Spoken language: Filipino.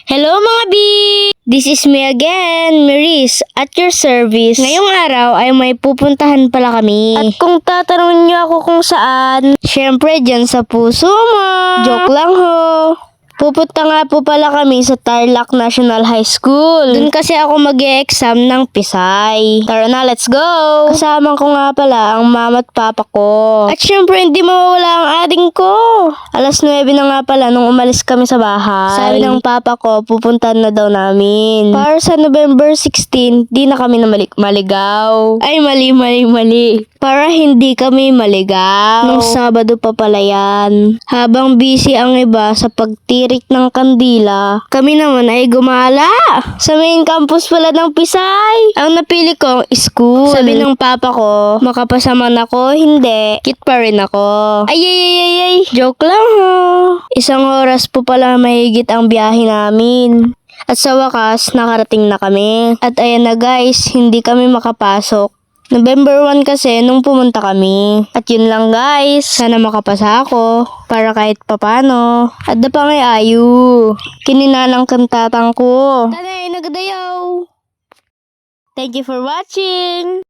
Hello mga B! This is me again, Maris, at your service. Ngayong araw ay may pupuntahan pala kami. At kung tatanungin niyo ako kung saan, syempre dyan sa puso mo. Joke lang ho. Pupunta nga po pala kami sa Tarlac National High School. Doon kasi ako mag-e-exam ng Pisay. Tara na, let's go! Kasama ko nga pala ang mama at papa ko. At syempre, hindi mawawala ang ading ko. Alas 9 na nga pala nung umalis kami sa bahay. Sabi ng papa ko, pupuntahan na daw namin. Para sa November 16, di na kami maligaw. Ay, mali. Para hindi kami maligaw. Nung Sabado pa pala yan. Habang busy ang iba sa pagtirik ng kandila, kami naman ay gumala. Sa main campus pala ng Pisay. Ang napili ko, school. Sabi ng papa ko, makapasa man ako, hindi. Kit pa rin ako. Ay. Joke lang ho. Isang oras po pala mahigit ang biyahe namin. At sa wakas, nakarating na kami. At ayan na guys, hindi kami makapasok. November 1 kasi nung pumunta kami. At yun lang guys. Sana makapasa ako. Para kahit papano. At da pa ngay ayu. Kininanang kantatang ko. Tanay, nagdayaw. Thank you for watching.